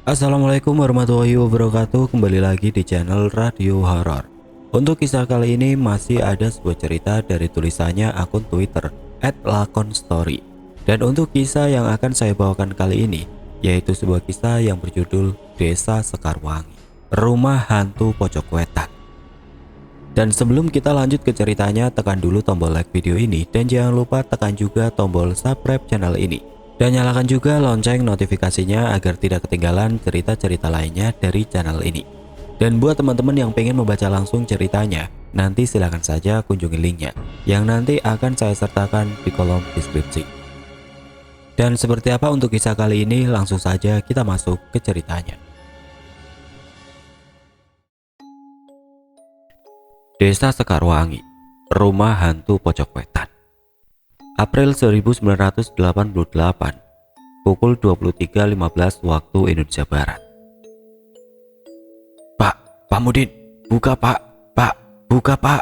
Assalamualaikum warahmatullahi wabarakatuh. Kembali lagi di channel Radio Horor. Untuk kisah kali ini masih ada sebuah cerita dari tulisannya akun Twitter @lakonstory. Dan untuk kisah yang akan saya bawakan kali ini yaitu sebuah kisah yang berjudul Desa Sekarwangi, Rumah Hantu Pojok Wetan. Dan sebelum kita lanjut ke ceritanya, tekan dulu tombol like video ini dan jangan lupa tekan juga tombol subscribe channel ini. Dan nyalakan juga lonceng notifikasinya agar tidak ketinggalan cerita-cerita lainnya dari channel ini. Dan buat teman-teman yang pengen membaca langsung ceritanya, nanti silahkan saja kunjungi linknya yang nanti akan saya sertakan di kolom deskripsi. Dan seperti apa untuk kisah kali ini, langsung saja kita masuk ke ceritanya. Desa Sekarwangi, Rumah Hantu Pojok Wetan. April 1988, pukul 23.15 waktu Indonesia Barat. Pak Mudin, buka Pak, buka Pak.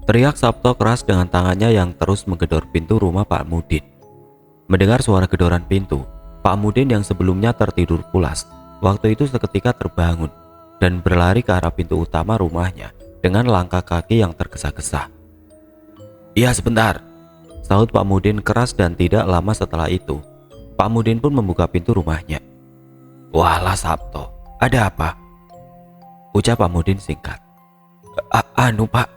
Teriak Sabto keras dengan tangannya yang terus menggedor pintu rumah Pak Mudin. Mendengar suara gedoran pintu, Pak Mudin yang sebelumnya tertidur pulas, waktu itu seketika terbangun dan berlari ke arah pintu utama rumahnya dengan langkah kaki yang tergesa-gesa. "Iya sebentar," sahut Pak Mudin keras, dan tidak lama setelah itu Pak Mudin pun membuka pintu rumahnya. "Walah Sabto, ada apa?" ucap Pak Mudin singkat. Anu Pak,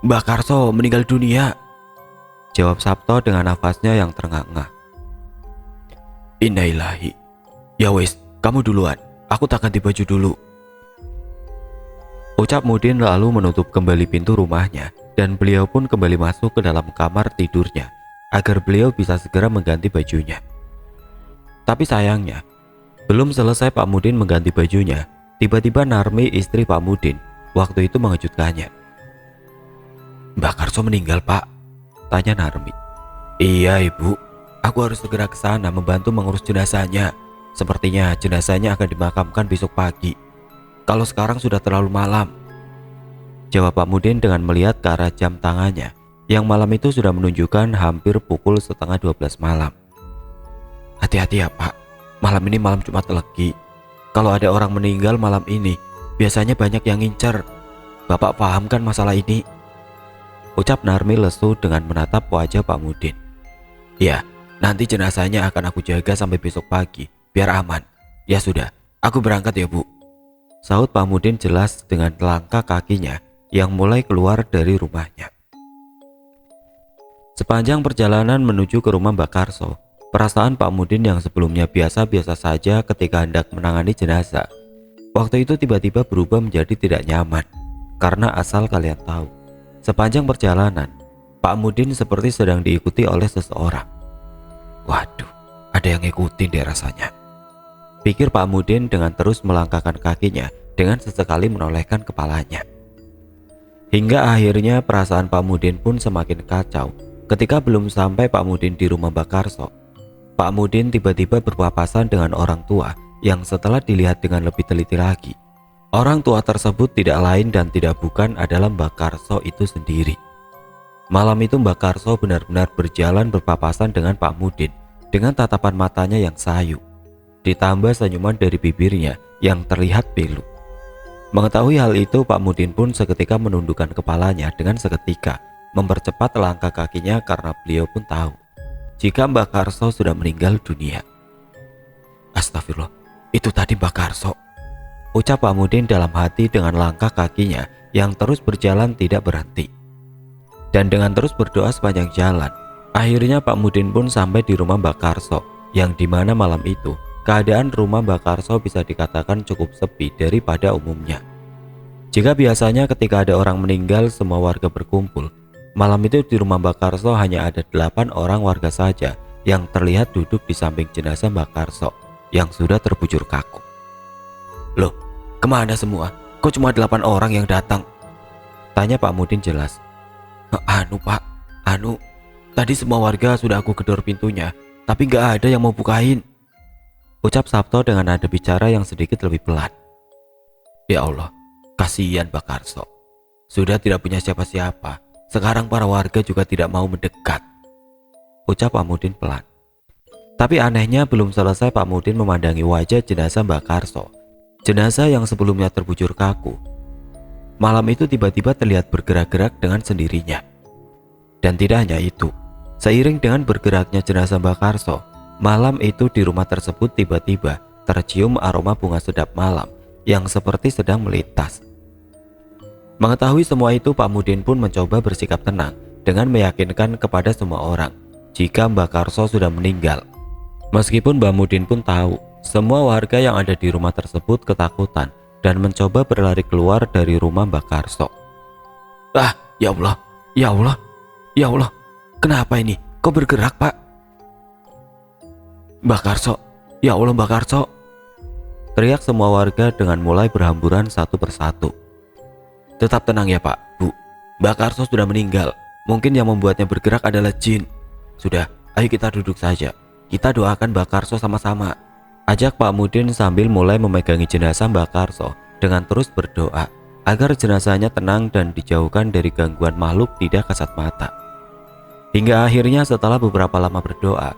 Mbak Karso meninggal dunia," jawab Sabto dengan nafasnya yang terengah-engah. "Innalillahi. Ya wis, kamu duluan, aku tak ganti baju dulu," ucap Mudin lalu menutup kembali pintu rumahnya. Dan beliau pun kembali masuk ke dalam kamar tidurnya agar beliau bisa segera mengganti bajunya. Tapi sayangnya, belum selesai Pak Mudin mengganti bajunya, tiba-tiba Narmi, istri Pak Mudin, waktu itu mengejutkannya. "Mbak Karso meninggal Pak?" tanya Narmi. "Iya Ibu, aku harus segera ke sana membantu mengurus jenazahnya. Sepertinya jenazahnya akan dimakamkan besok pagi. Kalau sekarang sudah terlalu malam," jawab Pak Mudin dengan melihat ke arah jam tangannya yang malam itu sudah menunjukkan hampir pukul 11:30 malam. "Hati-hati ya Pak, malam ini malam Jumat Legi. Kalau ada orang meninggal malam ini, biasanya banyak yang ngincer. Bapak paham kan masalah ini?" ucap Narmi lesu dengan menatap wajah Pak Mudin. "Ya, nanti jenazahnya akan aku jaga sampai besok pagi, biar aman. Ya sudah, aku berangkat ya Bu," sahut Pak Mudin jelas dengan langkah kakinya yang mulai keluar dari rumahnya. Sepanjang perjalanan menuju ke rumah Mbak Karso, perasaan Pak Mudin yang sebelumnya biasa-biasa saja ketika hendak menangani jenazah, waktu itu tiba-tiba berubah menjadi tidak nyaman. Karena asal kalian tahu, sepanjang perjalanan, Pak Mudin seperti sedang diikuti oleh seseorang. "Waduh, ada yang ngikutin deh rasanya," pikir Pak Mudin dengan terus melangkahkan kakinya dengan sesekali menolehkan kepalanya. Hingga akhirnya perasaan Pak Mudin pun semakin kacau ketika belum sampai Pak Mudin di rumah Mbak Karso. Pak Mudin tiba-tiba berpapasan dengan orang tua yang setelah dilihat dengan lebih teliti lagi, orang tua tersebut tidak lain dan tidak bukan adalah Mbak Karso itu sendiri. Malam itu Mbak Karso benar-benar berjalan berpapasan dengan Pak Mudin dengan tatapan matanya yang sayu, ditambah senyuman dari bibirnya yang terlihat pilu. Mengetahui hal itu, Pak Mudin pun seketika menundukkan kepalanya dengan seketika mempercepat langkah kakinya karena beliau pun tahu jika Mbak Karso sudah meninggal dunia. "Astagfirullah, itu tadi Mbak Karso," ucap Pak Mudin dalam hati dengan langkah kakinya yang terus berjalan tidak berhenti. Dan dengan terus berdoa sepanjang jalan, akhirnya Pak Mudin pun sampai di rumah Mbak Karso, yang dimana malam itu keadaan rumah Mbak Karso bisa dikatakan cukup sepi daripada umumnya. Jika biasanya ketika ada orang meninggal semua warga berkumpul, malam itu di rumah Mbak Karso hanya ada 8 orang warga saja yang terlihat duduk di samping jenazah Mbak Karso yang sudah terbujur kaku. "Loh, kemana semua? Kok cuma 8 orang yang datang?" tanya Pak Mudin jelas. Pak, tadi semua warga sudah aku gedor pintunya, tapi gak ada yang mau bukain," ucap Sabto dengan nada bicara yang sedikit lebih pelan. "Ya Allah, kasihan Mbak Karso. Sudah tidak punya siapa-siapa. Sekarang para warga juga tidak mau mendekat," ucap Pak Mudin pelan. Tapi anehnya belum selesai Pak Mudin memandangi wajah jenazah Mbak Karso, jenazah yang sebelumnya terbujur kaku, malam itu tiba-tiba terlihat bergerak-gerak dengan sendirinya. Dan tidak hanya itu, seiring dengan bergeraknya jenazah Mbak Karso, malam itu di rumah tersebut tiba-tiba tercium aroma bunga sedap malam yang seperti sedang melintas. Mengetahui semua itu, Pak Mudin pun mencoba bersikap tenang dengan meyakinkan kepada semua orang jika Mbak Karso sudah meninggal. Meskipun Mbak Mudin pun tahu semua warga yang ada di rumah tersebut ketakutan dan mencoba berlari keluar dari rumah Mbak Karso. "Ah, ya Allah, ya Allah, ya Allah, kenapa ini? Kok bergerak, Pak? Mbak Karso, ya Allah Mbak Karso!" teriak semua warga dengan mulai berhamburan satu persatu. "Tetap tenang ya Pak, Bu. Mbak Karso sudah meninggal. Mungkin yang membuatnya bergerak adalah jin. Sudah, ayo kita duduk saja. Kita doakan Mbak Karso sama-sama," ajak Pak Mudin sambil mulai memegangi jenazah Mbak Karso dengan terus berdoa agar jenazahnya tenang dan dijauhkan dari gangguan makhluk tidak kasat mata. Hingga akhirnya setelah beberapa lama berdoa,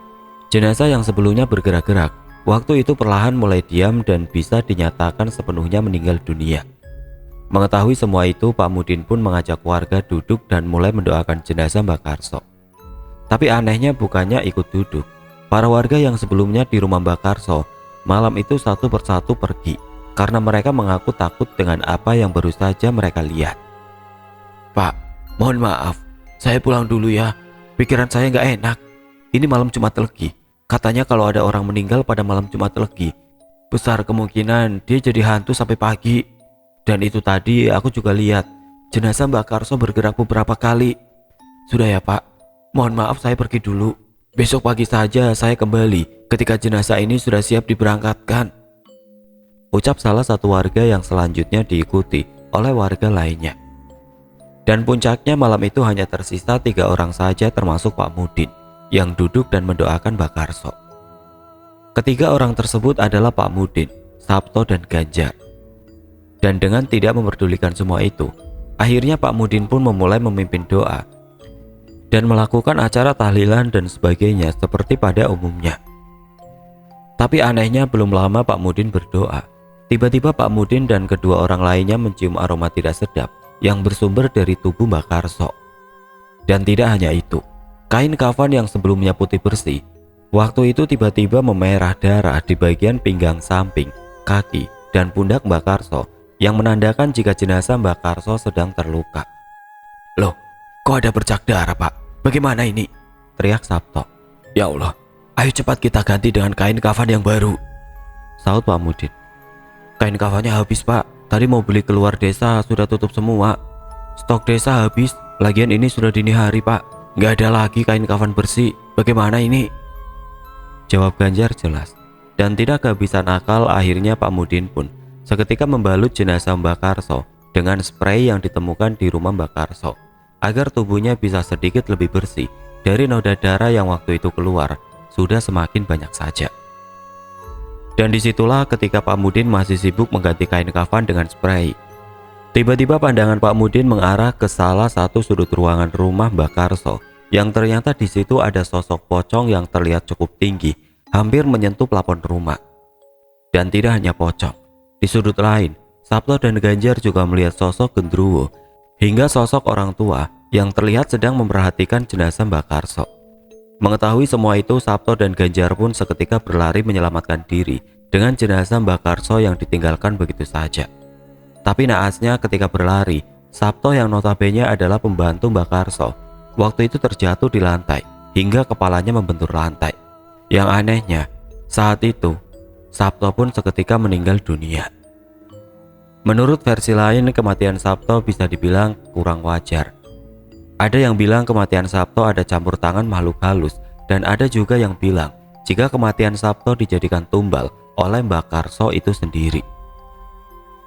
jenazah yang sebelumnya bergerak-gerak waktu itu perlahan mulai diam dan bisa dinyatakan sepenuhnya meninggal dunia. Mengetahui semua itu, Pak Mudin pun mengajak warga duduk dan mulai mendoakan jenazah Mbak Karso. Tapi anehnya bukannya ikut duduk, para warga yang sebelumnya di rumah Mbak Karso malam itu satu persatu pergi karena mereka mengaku takut dengan apa yang baru saja mereka lihat. "Pak, mohon maaf, saya pulang dulu ya. Pikiran saya nggak enak. Ini malam Jumat Legi. Katanya kalau ada orang meninggal pada malam Jumat Legi, besar kemungkinan dia jadi hantu sampai pagi. Dan itu tadi aku juga lihat jenazah Mbak Karso bergerak beberapa kali. Sudah ya Pak, mohon maaf saya pergi dulu. Besok pagi saja saya kembali ketika jenazah ini sudah siap diberangkatkan," ucap salah satu warga yang selanjutnya diikuti oleh warga lainnya. Dan puncaknya malam itu hanya tersisa 3 orang saja termasuk Pak Mudin yang duduk dan mendoakan Mbak Karso. Ketiga orang tersebut adalah Pak Mudin, Sabto dan Ganjar. Dan dengan tidak memperdulikan semua itu, akhirnya Pak Mudin pun memulai memimpin doa dan melakukan acara tahlilan dan sebagainya seperti pada umumnya. Tapi anehnya belum lama Pak Mudin berdoa, tiba-tiba Pak Mudin dan kedua orang lainnya mencium aroma tidak sedap yang bersumber dari tubuh Mbak Karso. Dan tidak hanya itu, kain kafan yang sebelumnya putih bersih, waktu itu tiba-tiba memerah darah di bagian pinggang samping, kaki, dan pundak Mbak Karso yang menandakan jika jenazah Mbak Karso sedang terluka. "Loh, kok ada bercak darah Pak? Bagaimana ini?" teriak Sabto. "Ya Allah, ayo cepat kita ganti dengan kain kafan yang baru," sahut Pak Mudin. "Kain kafannya habis Pak, tadi mau beli keluar desa sudah tutup semua. Stok desa habis, lagian ini sudah dini hari Pak, nggak ada lagi kain kafan bersih, bagaimana ini?" jawab Ganjar jelas. Dan tidak kehabisan akal, akhirnya Pak Mudin pun seketika membalut jenazah Mbak Karso dengan spray yang ditemukan di rumah Mbak Karso agar tubuhnya bisa sedikit lebih bersih dari noda darah yang waktu itu keluar sudah semakin banyak saja. Dan disitulah ketika Pak Mudin masih sibuk mengganti kain kafan dengan spray, tiba-tiba pandangan Pak Mudin mengarah ke salah satu sudut ruangan rumah Mbak Karso yang ternyata di situ ada sosok pocong yang terlihat cukup tinggi, hampir menyentuh plafon rumah. Dan tidak hanya pocong, di sudut lain, Sabto dan Ganjar juga melihat sosok gendruwo hingga sosok orang tua yang terlihat sedang memperhatikan jenazah Mbak Karso. Mengetahui semua itu, Sabto dan Ganjar pun seketika berlari menyelamatkan diri dengan jenazah Mbak Karso yang ditinggalkan begitu saja. Tapi naasnya ketika berlari, Sabto yang notabene adalah pembantu Mbak Karso waktu itu terjatuh di lantai hingga kepalanya membentur lantai. Yang anehnya, saat itu Sabto pun seketika meninggal dunia. Menurut versi lain, kematian Sabto bisa dibilang kurang wajar. Ada yang bilang kematian Sabto ada campur tangan makhluk halus, dan ada juga yang bilang jika kematian Sabto dijadikan tumbal oleh Mbak Karso itu sendiri.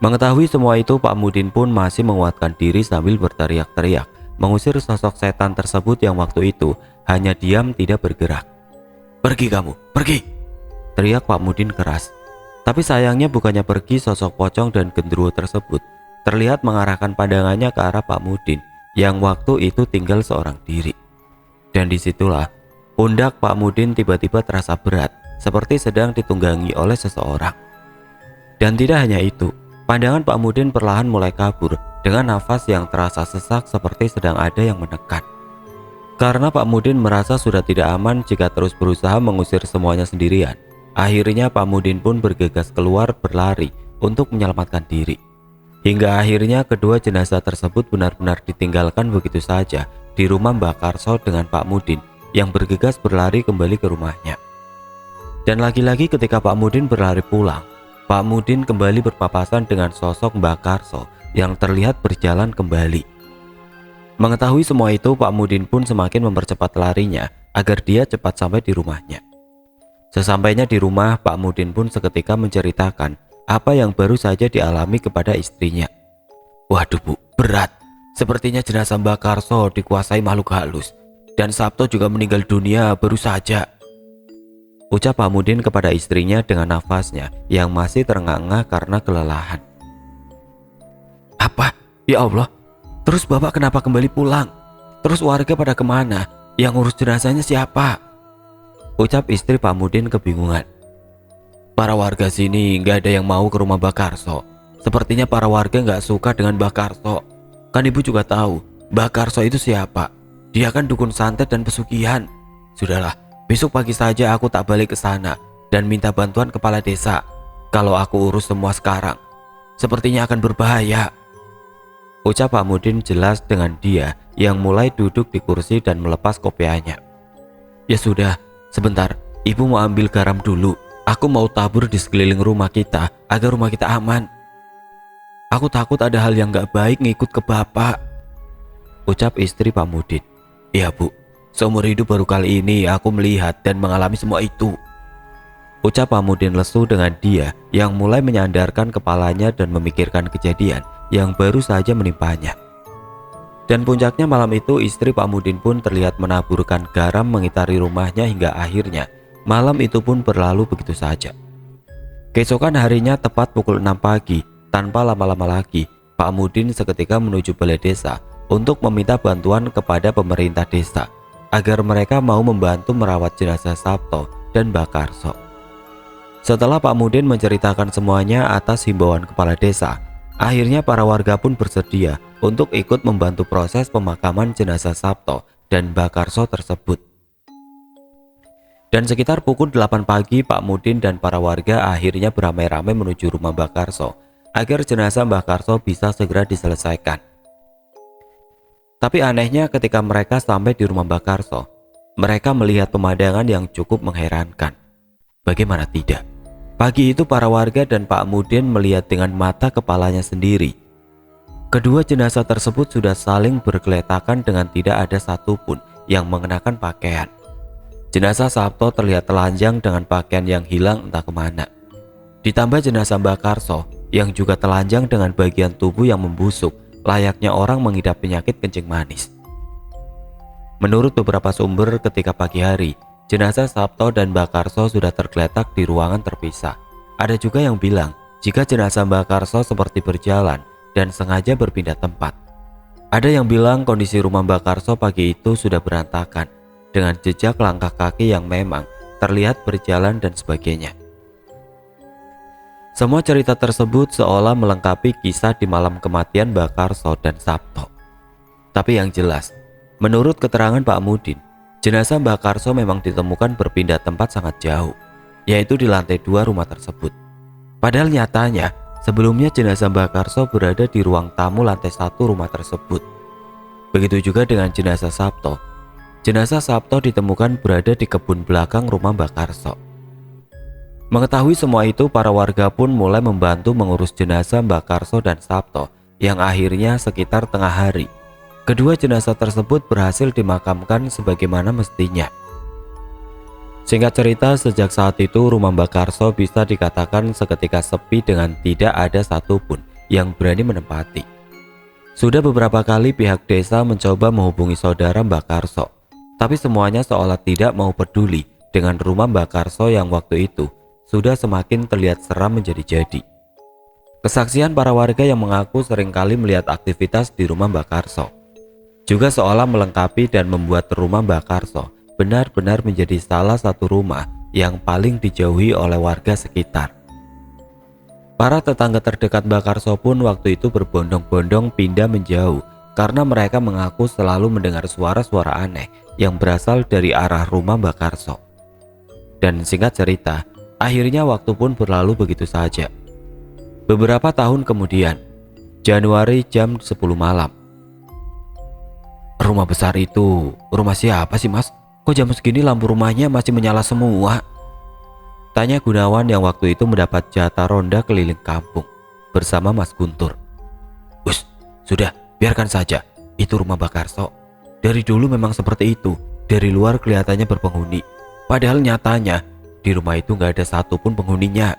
Mengetahui semua itu, Pak Mudin pun masih menguatkan diri sambil berteriak-teriak mengusir sosok setan tersebut yang waktu itu hanya diam tidak bergerak. "Pergi kamu, pergi!" teriak Pak Mudin keras. Tapi sayangnya bukannya pergi, sosok pocong dan gendruwo tersebut terlihat mengarahkan pandangannya ke arah Pak Mudin yang waktu itu tinggal seorang diri. Dan disitulah Pundak Pak Mudin tiba-tiba terasa berat, seperti sedang ditunggangi oleh seseorang. Dan tidak hanya itu, pandangan Pak Mudin perlahan mulai kabur dengan nafas yang terasa sesak seperti sedang ada yang menekan. Karena Pak Mudin merasa sudah tidak aman jika terus berusaha mengusir semuanya sendirian, akhirnya Pak Mudin pun bergegas keluar berlari untuk menyelamatkan diri. Hingga akhirnya kedua jenazah tersebut benar-benar ditinggalkan begitu saja di rumah Mbak Karso dengan Pak Mudin yang bergegas berlari kembali ke rumahnya. Dan lagi-lagi ketika Pak Mudin berlari pulang, Pak Mudin kembali berpapasan dengan sosok Mbak Karso yang terlihat berjalan kembali. Mengetahui semua itu, Pak Mudin pun semakin mempercepat larinya agar dia cepat sampai di rumahnya. Sesampainya di rumah, Pak Mudin pun seketika menceritakan apa yang baru saja dialami kepada istrinya. "Waduh Bu, berat. Sepertinya jenazah Mbak Karso dikuasai makhluk halus. Dan Sabto juga meninggal dunia baru saja," ucap Pak Mudin kepada istrinya dengan nafasnya yang masih terengah-engah karena kelelahan. "Apa? Ya Allah, terus Bapak kenapa kembali pulang? Terus warga pada kemana? Yang ngurus jenazahnya siapa?" ucap istri Pak Mudin kebingungan. "Para warga sini nggak ada yang mau ke rumah Mbak Karso. Sepertinya para warga nggak suka dengan Mbak Karso. Kan Ibu juga tahu Mbak Karso itu siapa. Dia kan dukun santet dan pesugihan. Sudahlah, besok pagi saja aku tak balik ke sana dan minta bantuan kepala desa. Kalau aku urus semua sekarang, sepertinya akan berbahaya," ucap Pak Mudin jelas dengan dia yang mulai duduk di kursi dan melepas kopiahnya. "Ya sudah, sebentar, Ibu mau ambil garam dulu. Aku mau tabur di sekeliling rumah kita agar rumah kita aman. Aku takut ada hal yang gak baik ngikut ke Bapak," ucap istri Pak Mudin. "Ya Bu, seumur hidup baru kali ini aku melihat dan mengalami semua itu," ucap Pak Mudin lesu dengan dia yang mulai menyandarkan kepalanya dan memikirkan kejadian yang baru saja menimpanya. Dan puncaknya malam itu istri Pak Mudin pun terlihat menaburkan garam mengitari rumahnya hingga akhirnya malam itu pun berlalu begitu saja. Keesokan harinya tepat pukul 6 pagi, tanpa lama-lama lagi, Pak Mudin seketika menuju balai desa untuk meminta bantuan kepada pemerintah desa agar mereka mau membantu merawat jenazah Sabto dan Mbak Karso. Setelah Pak Mudin menceritakan semuanya atas himbauan kepala desa, akhirnya para warga pun bersedia untuk ikut membantu proses pemakaman jenazah Sabto dan Mbak Karso tersebut. Dan sekitar pukul 8 pagi, Pak Mudin dan para warga akhirnya beramai-ramai menuju rumah Mbak Karso agar jenazah Mbak Karso bisa segera diselesaikan. Tapi anehnya ketika mereka sampai di rumah Mbak Karso, mereka melihat pemandangan yang cukup mengherankan. Bagaimana tidak? Pagi itu para warga dan Pak Mudin melihat dengan mata kepalanya sendiri. Kedua jenazah tersebut sudah saling bergeletakan dengan tidak ada satupun yang mengenakan pakaian. Jenazah Sabto terlihat telanjang dengan pakaian yang hilang entah kemana. Ditambah jenazah Mbak Karso yang juga telanjang dengan bagian tubuh yang membusuk, layaknya orang mengidap penyakit kencing manis. Menurut beberapa sumber, ketika pagi hari, jenazah Sabto dan Mbak Karso sudah tergeletak di ruangan terpisah. Ada juga yang bilang jika jenazah Mbak Karso seperti berjalan dan sengaja berpindah tempat. Ada yang bilang kondisi rumah Mbak Karso pagi itu sudah berantakan dengan jejak langkah kaki yang memang terlihat berjalan dan sebagainya. Semua cerita tersebut seolah melengkapi kisah di malam kematian Mbak Karso dan Sabto. Tapi yang jelas, menurut keterangan Pak Mudin, jenazah Mbak Karso memang ditemukan berpindah tempat sangat jauh, yaitu di lantai 2 rumah tersebut. Padahal nyatanya, sebelumnya jenazah Mbak Karso berada di ruang tamu lantai 1 rumah tersebut. Begitu juga dengan jenazah Sabto. Jenazah Sabto ditemukan berada di kebun belakang rumah Mbak Karso. Mengetahui semua itu, para warga pun mulai membantu mengurus jenazah Mbak Karso dan Sabto, yang akhirnya sekitar tengah hari kedua jenazah tersebut berhasil dimakamkan sebagaimana mestinya. Singkat cerita, sejak saat itu rumah Mbak Karso bisa dikatakan seketika sepi dengan tidak ada satupun yang berani menempati. Sudah beberapa kali pihak desa mencoba menghubungi saudara Mbak Karso, tapi semuanya seolah tidak mau peduli dengan rumah Mbak Karso yang waktu itu sudah semakin terlihat seram menjadi-jadi. Kesaksian para warga yang mengaku seringkali melihat aktivitas di rumah Mbak Karso juga seolah melengkapi dan membuat rumah Mbak Karso benar-benar menjadi salah satu rumah yang paling dijauhi oleh warga sekitar. Para tetangga terdekat Mbak Karso pun waktu itu berbondong-bondong pindah menjauh karena mereka mengaku selalu mendengar suara-suara aneh yang berasal dari arah rumah Mbak Karso. Dan singkat cerita, akhirnya waktu pun berlalu begitu saja. Beberapa tahun kemudian, Januari jam 10 malam. Rumah besar itu, rumah siapa sih mas? Kok jam segini lampu rumahnya masih menyala semua? Tanya Gunawan yang waktu itu mendapat jatah ronda keliling kampung bersama Mas Guntur. Us, sudah, biarkan saja. Itu rumah Mbak Karso. Dari dulu memang seperti itu. Dari luar kelihatannya berpenghuni. Padahal nyatanya, di rumah itu gak ada satupun penghuninya.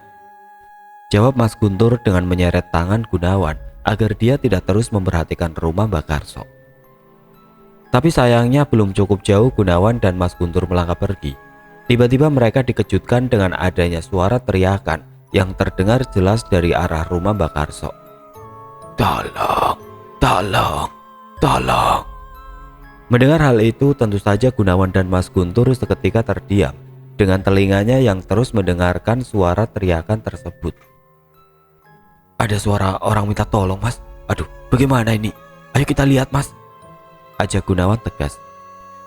Jawab Mas Guntur dengan menyeret tangan Gunawan agar dia tidak terus memperhatikan rumah Mbak Karso. Tapi sayangnya belum cukup jauh Gunawan dan Mas Guntur melangkah pergi. Tiba-tiba mereka dikejutkan dengan adanya suara teriakan yang terdengar jelas dari arah rumah Mbak Karso. Tolong, tolong, tolong. Mendengar hal itu tentu saja Gunawan dan Mas Guntur seketika terdiam dengan telinganya yang terus mendengarkan suara teriakan tersebut. Ada suara orang minta tolong mas. Aduh, bagaimana ini? Ayo kita lihat mas, ajak Gunawan tegas.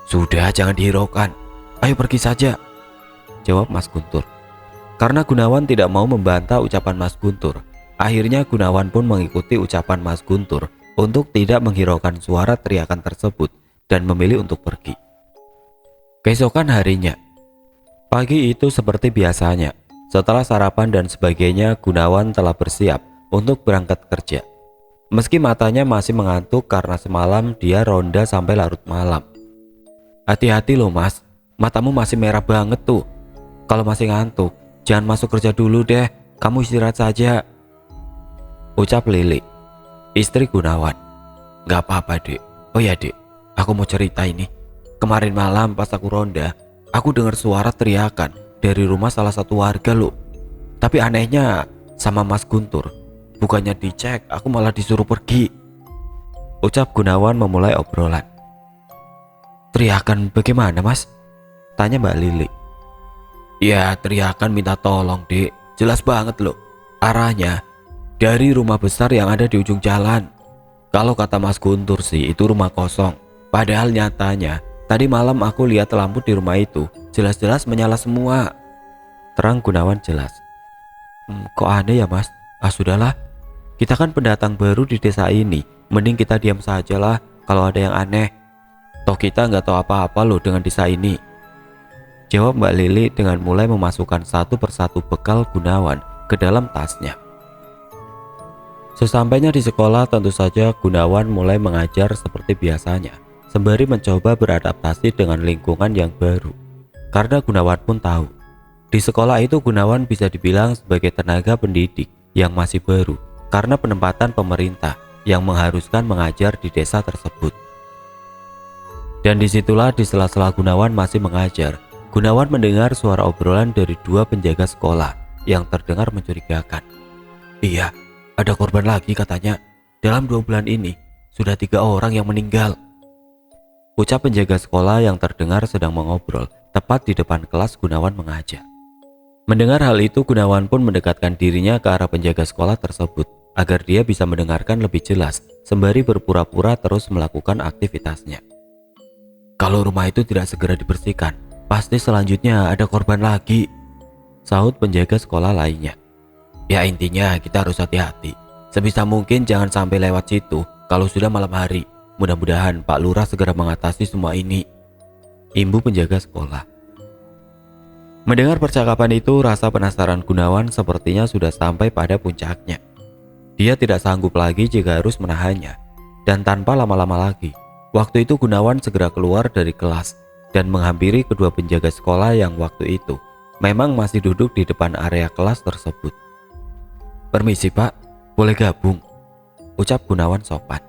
Sudah, jangan dihiraukan. Ayo pergi saja, jawab Mas Guntur. Karena Gunawan tidak mau membantah ucapan Mas Guntur, akhirnya Gunawan pun mengikuti ucapan Mas Guntur untuk tidak menghiraukan suara teriakan tersebut dan memilih untuk pergi. Keesokan harinya, pagi itu seperti biasanya, setelah sarapan dan sebagainya, Gunawan telah bersiap untuk berangkat kerja. Meski matanya masih mengantuk karena semalam dia ronda sampai larut malam. Hati-hati loh mas, matamu masih merah banget tuh. Kalau masih ngantuk, jangan masuk kerja dulu deh, kamu istirahat saja, ucap Lili, istri Gunawan. Gak apa-apa dek. Oh ya dek, aku mau cerita ini. Kemarin malam pas aku ronda, aku dengar suara teriakan dari rumah salah satu warga loh. Tapi anehnya sama Mas Guntur, bukannya dicek, aku malah disuruh pergi, ucap Gunawan memulai obrolan. Teriakan bagaimana mas? Tanya Mbak Lili. Ya teriakan minta tolong dek, jelas banget loh. Arahnya dari rumah besar yang ada di ujung jalan. Kalau kata Mas Guntur sih itu rumah kosong. Padahal nyatanya tadi malam aku lihat lampu di rumah itu jelas-jelas menyala semua, terang Gunawan jelas. Kok aneh ya mas? Ah sudahlah, kita kan pendatang baru di desa ini, mending kita diam sajalah kalau ada yang aneh. Toh kita nggak tahu apa-apa loh dengan desa ini, jawab Mbak Lili dengan mulai memasukkan satu persatu bekal Gunawan ke dalam tasnya. Sesampainya di sekolah tentu saja Gunawan mulai mengajar seperti biasanya, sembari mencoba beradaptasi dengan lingkungan yang baru. Karena Gunawan pun tahu, di sekolah itu Gunawan bisa dibilang sebagai tenaga pendidik yang masih baru karena penempatan pemerintah yang mengharuskan mengajar di desa tersebut. Dan disitulah di sela-sela Gunawan masih mengajar, Gunawan mendengar suara obrolan dari dua penjaga sekolah yang terdengar mencurigakan. Iya, ada korban lagi katanya. Dalam 2 bulan ini sudah 3 orang yang meninggal, ucap penjaga sekolah yang terdengar sedang mengobrol tepat di depan kelas Gunawan mengajar. Mendengar hal itu, Gunawan pun mendekatkan dirinya ke arah penjaga sekolah tersebut agar dia bisa mendengarkan lebih jelas sembari berpura-pura terus melakukan aktivitasnya. Kalau rumah itu tidak segera dibersihkan, pasti selanjutnya ada korban lagi, sahut penjaga sekolah lainnya. Ya intinya kita harus hati-hati. Sebisa mungkin jangan sampai lewat situ kalau sudah malam hari. Mudah-mudahan Pak Lurah segera mengatasi semua ini, imbu penjaga sekolah. Mendengar percakapan itu, rasa penasaran Gunawan sepertinya sudah sampai pada puncaknya. Dia tidak sanggup lagi jika harus menahannya. Dan tanpa lama-lama lagi, waktu itu Gunawan segera keluar dari kelas dan menghampiri kedua penjaga sekolah yang waktu itu memang masih duduk di depan area kelas tersebut. Permisi pak, boleh gabung, ucap Gunawan sopan.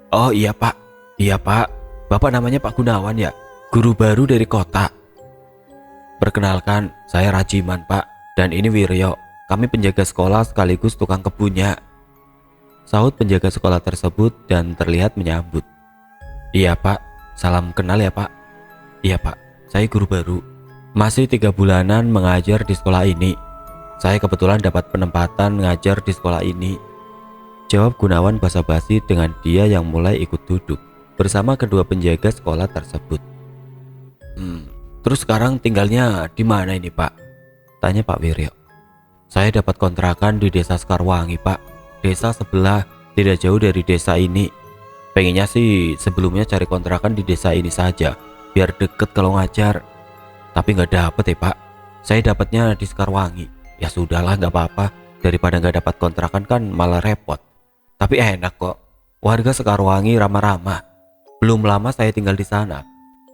Oh iya pak, bapak namanya Pak Gunawan ya, guru baru dari kota. Perkenalkan, saya Rajiman pak, dan ini Wiryo, kami penjaga sekolah sekaligus tukang kebunnya, sahut penjaga sekolah tersebut dan terlihat menyambut. Iya pak, salam kenal ya pak. Iya pak, Saya guru baru, masih 3 bulanan mengajar di sekolah ini. Saya kebetulan dapat penempatan ngajar di sekolah ini, jawab Gunawan basa-basi dengan dia yang mulai ikut duduk bersama kedua penjaga sekolah tersebut. Terus sekarang tinggalnya di mana ini, Pak? Tanya Pak Wiryo. Saya dapat kontrakan di desa Sekarwangi, Pak. Desa sebelah, tidak jauh dari desa ini. Pengennya sih sebelumnya cari kontrakan di desa ini saja, biar deket kalau ngajar. Tapi nggak dapet ya, Pak. Saya dapatnya di Sekarwangi. Ya sudahlah, nggak apa-apa. Daripada nggak dapat kontrakan kan malah repot. Tapi enak kok. Warga Sekarwangi ramah-ramah. Belum lama saya tinggal di sana.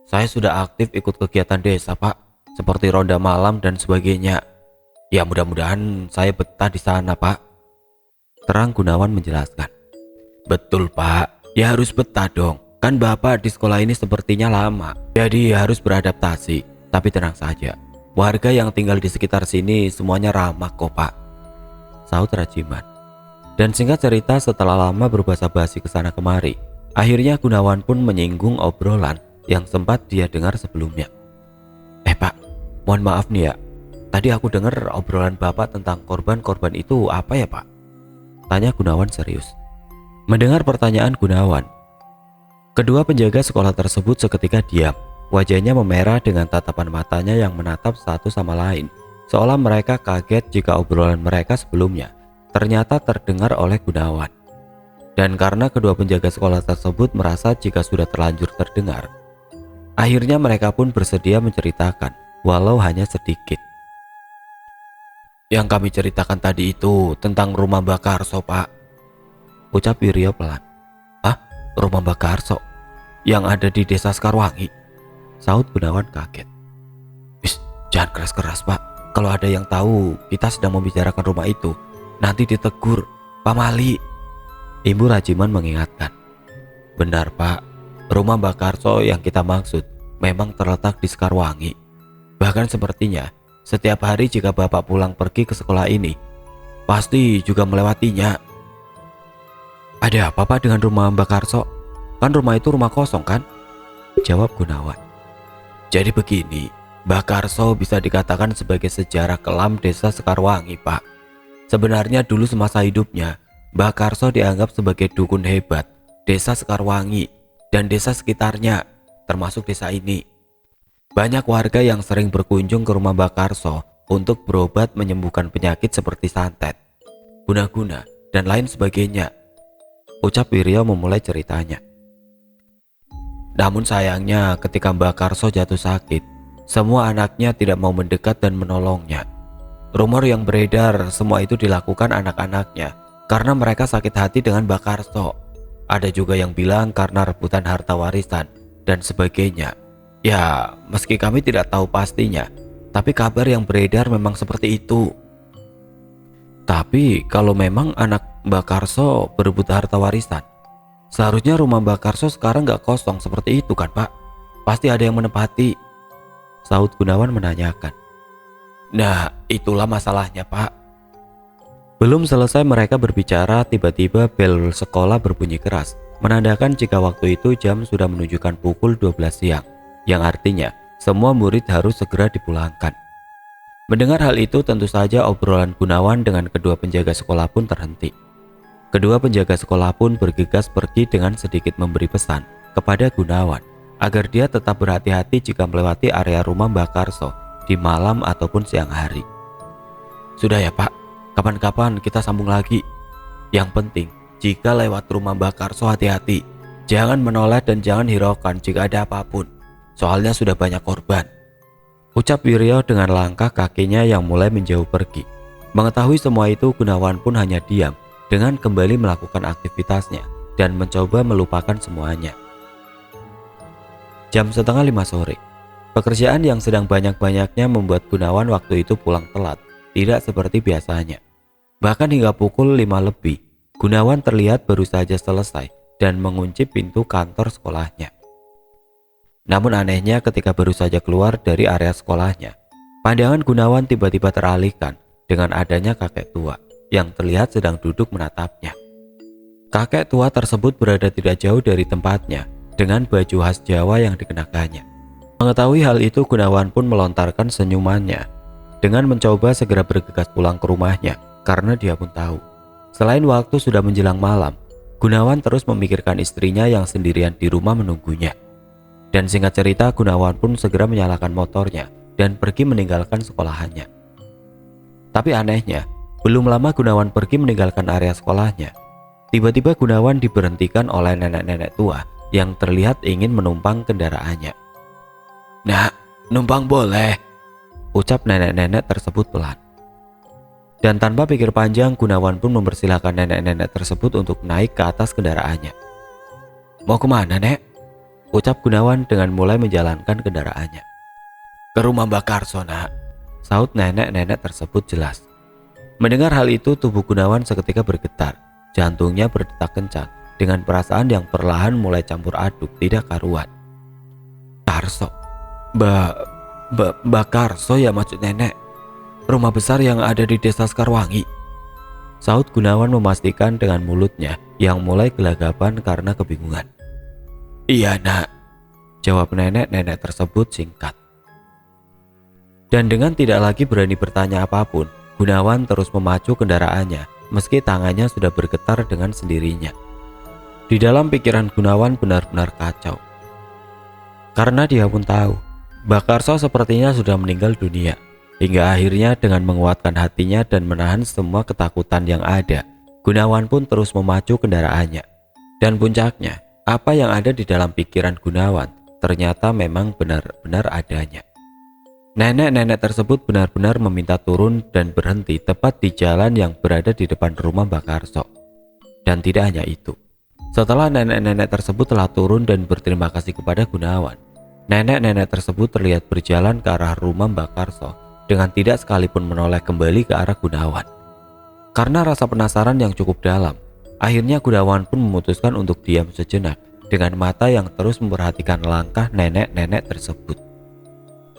Saya sudah aktif ikut kegiatan desa, Pak, seperti ronda malam dan sebagainya. Ya mudah-mudahan saya betah di sana, Pak. Terang Gunawan menjelaskan. Betul, Pak. Ya harus betah dong. Kan Bapak di sekolah ini sepertinya lama. Jadi harus beradaptasi. Tapi tenang saja. Warga yang tinggal di sekitar sini semuanya ramah kok, Pak, sahut Rajiman. Dan singkat cerita, setelah lama berbahasa basi kesana kemari, akhirnya Gunawan pun menyinggung obrolan yang sempat dia dengar sebelumnya. Pak, mohon maaf nih ya. Tadi aku dengar obrolan Bapak tentang korban-korban itu apa ya, Pak? Tanya Gunawan serius. Mendengar pertanyaan Gunawan, kedua penjaga sekolah tersebut seketika diam. Wajahnya memerah dengan tatapan matanya yang menatap satu sama lain, seolah mereka kaget jika obrolan mereka sebelumnya ternyata terdengar oleh Gunawan. Dan karena kedua penjaga sekolah tersebut merasa jika sudah terlanjur terdengar, akhirnya mereka pun bersedia menceritakan, walau hanya sedikit. Yang kami ceritakan tadi itu tentang rumah Mbak Karso, Pak, ucap Wiryo pelan. Ah, rumah Mbak Karso yang ada di desa Sekarwangi, sahut Gunawan kaget. Jangan keras-keras, Pak. Kalau ada yang tahu kita sedang membicarakan rumah itu, nanti ditegur Pak Mali, Ibu Rajiman mengingatkan. Benar, Pak. Rumah Mbak Karso yang kita maksud memang terletak di Sekarwangi. Bahkan sepertinya setiap hari jika Bapak pulang pergi ke sekolah ini, pasti juga melewatinya. Ada apa, Pak, dengan rumah Mbak Karso? Kan rumah itu rumah kosong, kan? Jawab Gunawan. Jadi begini, Mbak Karso bisa dikatakan sebagai sejarah kelam desa Sekarwangi, Pak. Sebenarnya dulu semasa hidupnya, Mbak Karso dianggap sebagai dukun hebat desa Sekarwangi dan desa sekitarnya, termasuk desa ini. Banyak warga yang sering berkunjung ke rumah Mbak Karso untuk berobat menyembuhkan penyakit seperti santet, guna-guna, dan lain sebagainya, ucap Wiryo memulai ceritanya. Namun sayangnya ketika Mbak Karso jatuh sakit, semua anaknya tidak mau mendekat dan menolongnya. Rumor yang beredar semua itu dilakukan anak-anaknya karena mereka sakit hati dengan Mbak Karso. Ada juga yang bilang karena rebutan harta warisan dan sebagainya. Ya, meski kami tidak tahu pastinya, tapi kabar yang beredar memang seperti itu. Tapi kalau memang anak Mbak Karso berebut harta warisan, seharusnya rumah Mbak Karso sekarang gak kosong seperti itu kan, Pak? Pasti ada yang menempati, sahut Gunawan menanyakan. Nah, itulah masalahnya, Pak. Belum selesai mereka berbicara, tiba-tiba bel sekolah berbunyi keras, menandakan jika waktu itu jam sudah menunjukkan pukul 12 siang, yang artinya semua murid harus segera dipulangkan. Mendengar hal itu, tentu saja obrolan Gunawan dengan kedua penjaga sekolah pun terhenti. Kedua penjaga sekolah pun bergegas pergi dengan sedikit memberi pesan kepada Gunawan agar dia tetap berhati-hati jika melewati area rumah Mbak Karso di malam ataupun siang hari. Sudah ya, Pak, kapan-kapan kita sambung lagi. Yang penting, jika lewat rumah Mbak Karso hati-hati. Jangan menoleh dan jangan hiraukan jika ada apapun. Soalnya sudah banyak korban, ucap Wiryo dengan langkah kakinya yang mulai menjauh pergi. Mengetahui semua itu, Gunawan pun hanya diam dengan kembali melakukan aktivitasnya dan mencoba melupakan semuanya. Jam 4:30 sore. Pekerjaan yang sedang banyak-banyaknya membuat Gunawan waktu itu pulang telat, tidak seperti biasanya. Bahkan hingga pukul 5 lebih, Gunawan terlihat baru saja selesai dan mengunci pintu kantor sekolahnya. Namun anehnya ketika baru saja keluar dari area sekolahnya, pandangan Gunawan tiba-tiba teralihkan dengan adanya kakek tua yang terlihat sedang duduk menatapnya. Kakek tua tersebut berada tidak jauh dari tempatnya dengan baju khas Jawa yang dikenakannya. Mengetahui hal itu, Gunawan pun melontarkan senyumannya dengan mencoba segera bergegas pulang ke rumahnya karena dia pun tahu selain waktu sudah menjelang malam, Gunawan terus memikirkan istrinya yang sendirian di rumah menunggunya. Dan singkat cerita, Gunawan pun segera menyalakan motornya dan pergi meninggalkan sekolahannya. Tapi anehnya, belum lama Gunawan pergi meninggalkan area sekolahnya. Tiba-tiba Gunawan diberhentikan oleh nenek-nenek tua yang terlihat ingin menumpang kendaraannya. "Nak, numpang boleh," ucap nenek-nenek tersebut pelan. Dan tanpa pikir panjang, Gunawan pun mempersilahkan nenek-nenek tersebut untuk naik ke atas kendaraannya. "Mau kemana, Nek?" ucap Gunawan dengan mulai menjalankan kendaraannya. "Ke rumah Mbak Karso, Nak," sahut nenek-nenek tersebut jelas. Mendengar hal itu, tubuh Gunawan seketika bergetar. Jantungnya berdetak kencang dengan perasaan yang perlahan mulai campur aduk tidak karuan. "Karso? Mbak Karso ya maksud nenek? Rumah besar yang ada di desa Sekarwangi?" sahut Gunawan memastikan dengan mulutnya yang mulai gelagapan karena kebingungan. "Iya, Nak," jawab nenek-nenek tersebut singkat. Dan dengan tidak lagi berani bertanya apapun, Gunawan terus memacu kendaraannya meski tangannya sudah bergetar dengan sendirinya. Di dalam pikiran Gunawan benar-benar kacau. Karena dia pun tahu Mbak Karso sepertinya sudah meninggal dunia. Hingga akhirnya dengan menguatkan hatinya dan menahan semua ketakutan yang ada, Gunawan pun terus memacu kendaraannya. Dan puncaknya, apa yang ada di dalam pikiran Gunawan ternyata memang benar-benar adanya. Nenek-nenek tersebut benar-benar meminta turun dan berhenti tepat di jalan yang berada di depan rumah Mbak Karso. Dan tidak hanya itu, setelah nenek-nenek tersebut telah turun dan berterima kasih kepada Gunawan, nenek-nenek tersebut terlihat berjalan ke arah rumah Mbak Karso dengan tidak sekalipun menoleh kembali ke arah Gunawan. Karena rasa penasaran yang cukup dalam, akhirnya Gunawan pun memutuskan untuk diam sejenak dengan mata yang terus memperhatikan langkah nenek-nenek tersebut.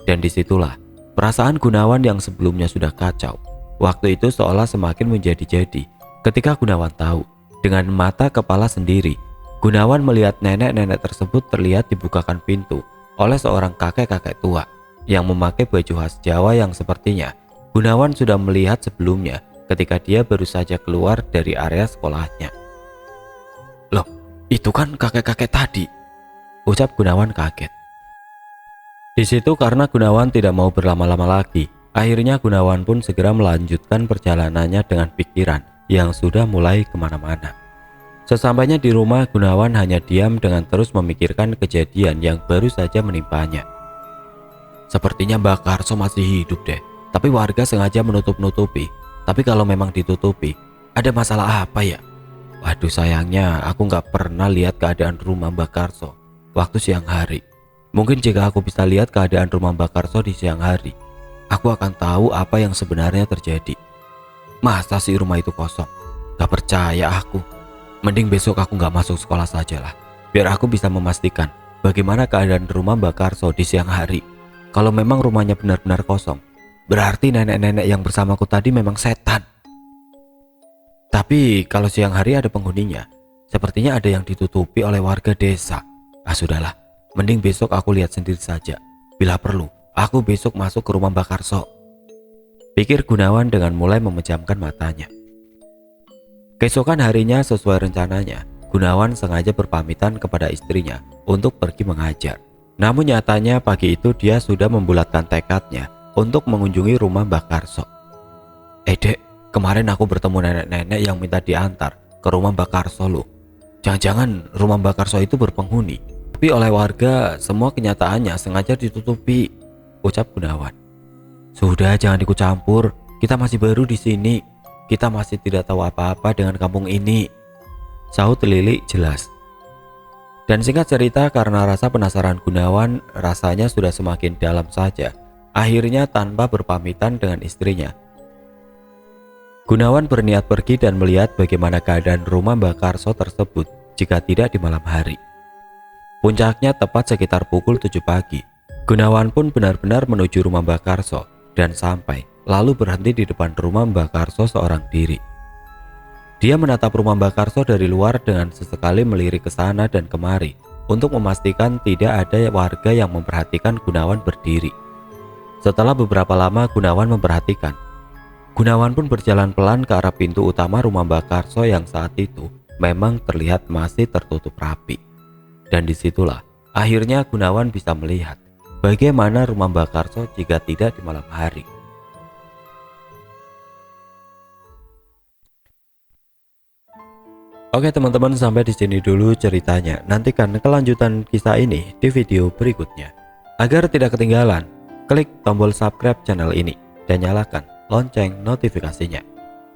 Dan disitulah perasaan Gunawan yang sebelumnya sudah kacau, waktu itu seolah semakin menjadi-jadi ketika Gunawan tahu dengan mata kepala sendiri, Gunawan melihat nenek-nenek tersebut terlihat dibukakan pintu oleh seorang kakek-kakek tua yang memakai baju khas Jawa yang sepertinya Gunawan sudah melihat sebelumnya ketika dia baru saja keluar dari area sekolahnya. "Loh, itu kan kakek-kakek tadi," ucap Gunawan kaget. Di situ karena Gunawan tidak mau berlama-lama lagi, akhirnya Gunawan pun segera melanjutkan perjalanannya dengan pikiran yang sudah mulai kemana-mana. Sesampainya di rumah, Gunawan hanya diam dengan terus memikirkan kejadian yang baru saja menimpanya. "Sepertinya Mbak Karso masih hidup deh, tapi warga sengaja menutup-nutupi. Tapi kalau memang ditutupi, ada masalah apa ya? Waduh, sayangnya aku nggak pernah lihat keadaan rumah Mbak Karso waktu siang hari. Mungkin jika aku bisa lihat keadaan rumah Mbak Karso di siang hari, aku akan tahu apa yang sebenarnya terjadi. Masa sih rumah itu kosong? Gak percaya aku. Mending besok aku nggak masuk sekolah saja lah, biar aku bisa memastikan bagaimana keadaan rumah Mbak Karso di siang hari. Kalau memang rumahnya benar-benar kosong, berarti nenek-nenek yang bersamaku tadi memang setan. Tapi kalau siang hari ada penghuninya, sepertinya ada yang ditutupi oleh warga desa. Ah sudahlah, mending besok aku lihat sendiri saja. Bila perlu, aku besok masuk ke rumah Mbak Karso," pikir Gunawan dengan mulai memejamkan matanya. Keesokan harinya sesuai rencananya, Gunawan sengaja berpamitan kepada istrinya untuk pergi mengajar. Namun nyatanya pagi itu dia sudah membulatkan tekadnya untuk mengunjungi rumah Mbak Karso. Dek, kemarin aku bertemu nenek-nenek yang minta diantar ke rumah Mbak Karso loh. Jangan-jangan rumah Mbak Karso itu berpenghuni, tapi oleh warga semua kenyataannya sengaja ditutupi," ucap Gunawan. "Sudah, jangan ikut campur. Kita masih baru di sini. Kita masih tidak tahu apa-apa dengan kampung ini," sahut Lili jelas. Dan singkat cerita, karena rasa penasaran Gunawan rasanya sudah semakin dalam saja, akhirnya tanpa berpamitan dengan istrinya, Gunawan berniat pergi dan melihat bagaimana keadaan rumah Mbak Karso tersebut jika tidak di malam hari. Puncaknya tepat sekitar pukul 7 pagi. Gunawan pun benar-benar menuju rumah Mbak Karso dan sampai lalu berhenti di depan rumah Mbak Karso seorang diri. Dia menatap rumah Mbak Karso dari luar dengan sesekali melirik ke sana dan kemari untuk memastikan tidak ada warga yang memperhatikan Gunawan berdiri. Setelah beberapa lama Gunawan memperhatikan, Gunawan pun berjalan pelan ke arah pintu utama rumah Mbak Karso yang saat itu memang terlihat masih tertutup rapi. Dan disitulah akhirnya Gunawan bisa melihat bagaimana rumah Mbak Karso jika tidak di malam hari. Oke teman-teman, sampai di sini dulu ceritanya. Nantikan kelanjutan kisah ini di video berikutnya. Agar tidak ketinggalan, klik tombol subscribe channel ini dan nyalakan lonceng notifikasinya.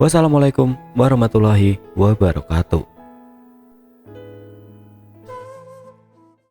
Wassalamualaikum warahmatullahi wabarakatuh.